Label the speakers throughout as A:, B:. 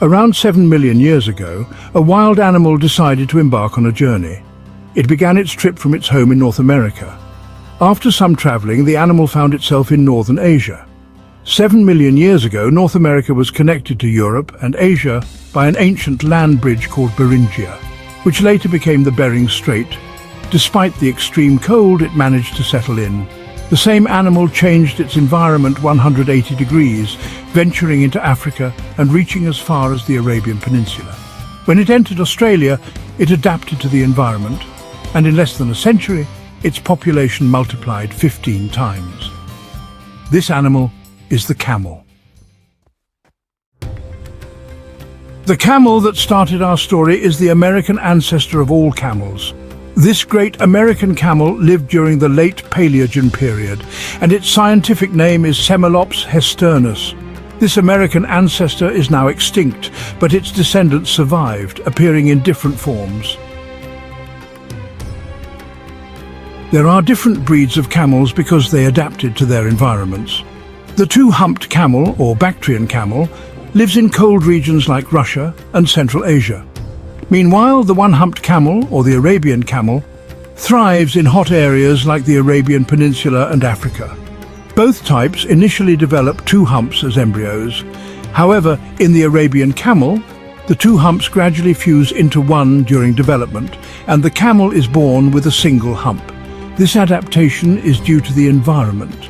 A: Around 7 million years ago, a wild animal decided to embark on a journey. It began its trip from its home in North America. After some traveling, the animal found itself in northern Asia. 7 million years ago, North America was connected to Europe and Asia by an ancient land bridge called Beringia, which later became the Bering Strait. Despite the extreme cold, it managed to settle in. The same animal changed its environment 180 degrees, venturing into Africa and reaching as far as the Arabian Peninsula. When it entered Australia, it adapted to the environment, and in less than a century, its population multiplied 15 times. This animal is the camel. The camel that started our story is the American ancestor of all camels. This great American camel lived during the late Paleogen period, and its scientific name is Camelops hesternus. This American ancestor is now extinct, but its descendants survived, appearing in different forms. There are different breeds of camels because they adapted to their environments. The two-humped camel, or Bactrian camel, lives in cold regions like Russia and Central Asia. Meanwhile, the one-humped camel, or the Arabian camel, thrives in hot areas like the Arabian Peninsula and Africa. Both types initially develop two humps as embryos. However, in the Arabian camel, the two humps gradually fuse into one during development, and the camel is born with a single hump. This adaptation is due to the environment.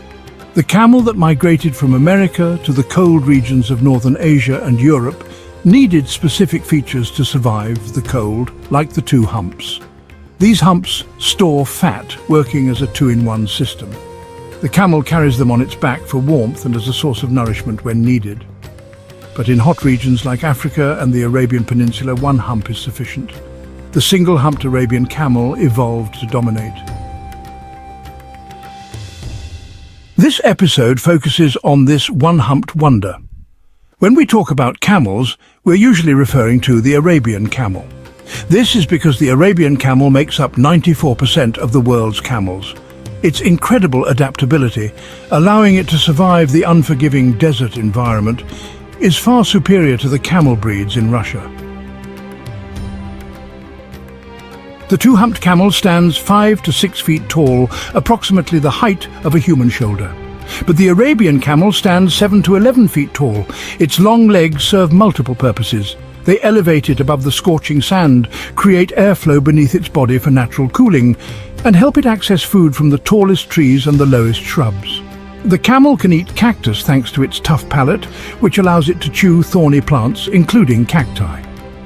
A: The camel that migrated from America to the cold regions of northern Asia and Europe needed specific features to survive the cold, like the two humps. These humps store fat, working as a two-in-one system. The camel carries them on its back for warmth and as a source of nourishment when needed. But in hot regions like Africa and the Arabian Peninsula, one hump is sufficient. The single-humped Arabian camel evolved to dominate. This episode focuses on this one-humped wonder. When we talk about camels, we're usually referring to the Arabian camel. This is because the Arabian camel makes up 94% of the world's camels. Its incredible adaptability, allowing it to survive the unforgiving desert environment, is far superior to the camel breeds in Russia. The two-humped camel stands 5 to 6 feet tall, approximately the height of a human shoulder. But the Arabian camel stands 7 to 11 feet tall. Its long legs serve multiple purposes. They elevate it above the scorching sand, create airflow beneath its body for natural cooling, and help it access food from the tallest trees and the lowest shrubs. The camel can eat cactus thanks to its tough palate, which allows it to chew thorny plants, including cacti.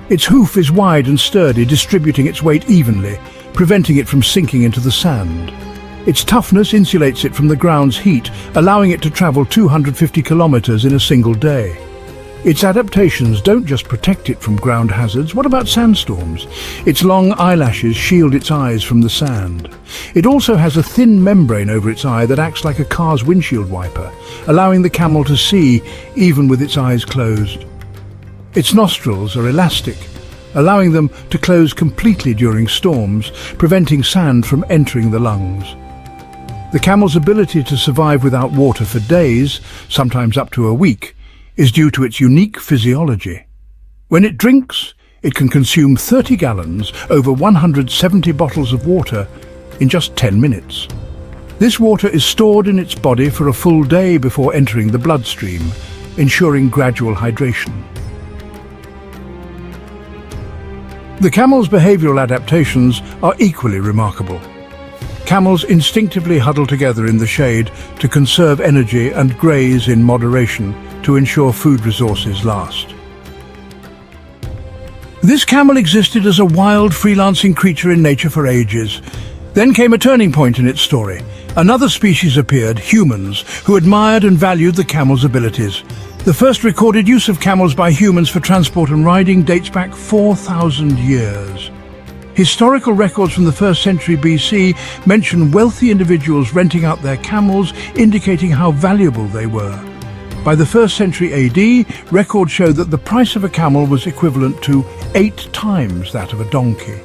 A: Its hoof is wide and sturdy, distributing its weight evenly, preventing it from sinking into the sand. Its toughness insulates it from the ground's heat, allowing it to travel 250 kilometers in a single day. Its adaptations don't just protect it from ground hazards. What about sandstorms? Its long eyelashes shield its eyes from the sand. It also has a thin membrane over its eye that acts like a car's windshield wiper, allowing the camel to see even with its eyes closed. Its nostrils are elastic, allowing them to close completely during storms, preventing sand from entering the lungs. The camel's ability to survive without water for days, sometimes up to a week, is due to its unique physiology. When it drinks, it can consume 30 gallons, over 170 bottles of water, in just 10 minutes. This water is stored in its body for a full day before entering the bloodstream, ensuring gradual hydration. The camel's behavioral adaptations are equally remarkable. Camels instinctively huddle together in the shade to conserve energy and graze in moderation to ensure food resources last. This camel existed as a wild, freelancing creature in nature for ages. Then came a turning point in its story. Another species appeared, humans, who admired and valued the camel's abilities. The first recorded use of camels by humans for transport and riding dates back 4,000 years. Historical records from the 1st century BC mention wealthy individuals renting out their camels, indicating how valuable they were. By the 1st century AD, records show that the price of a camel was equivalent to 8 times that of a donkey.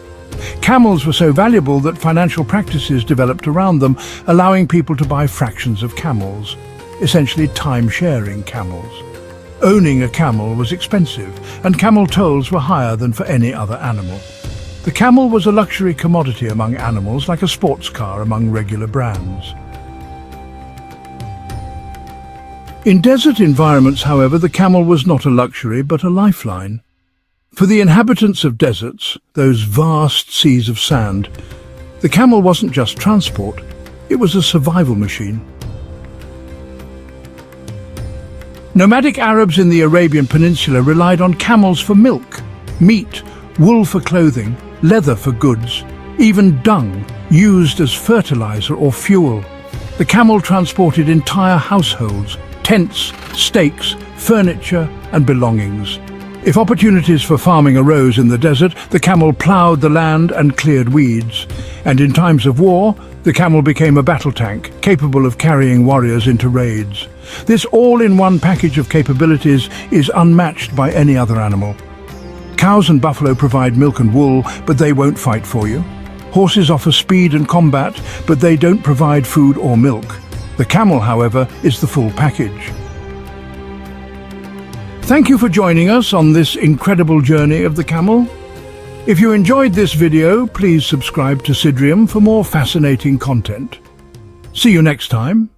A: Camels were so valuable that financial practices developed around them, allowing people to buy fractions of camels, essentially time-sharing camels. Owning a camel was expensive, and camel tolls were higher than for any other animal. The camel was a luxury commodity among animals, like a sports car among regular brands. In desert environments, however, the camel was not a luxury but a lifeline. For the inhabitants of deserts, those vast seas of sand, the camel wasn't just transport, it was a survival machine. Nomadic Arabs in the Arabian Peninsula relied on camels for milk, meat, wool for clothing, leather for goods, even dung used as fertilizer or fuel. The camel transported entire households, tents, stakes, furniture and belongings. If opportunities for farming arose in the desert, the camel ploughed the land and cleared weeds. And in times of war, the camel became a battle tank, capable of carrying warriors into raids. This all-in-one package of capabilities is unmatched by any other animal. Cows and buffalo provide milk and wool, but they won't fight for you. Horses offer speed and combat, but they don't provide food or milk. The camel, however, is the full package. Thank you for joining us on this incredible journey of the camel. If you enjoyed this video, please subscribe to Sidrium for more fascinating content. See you next time.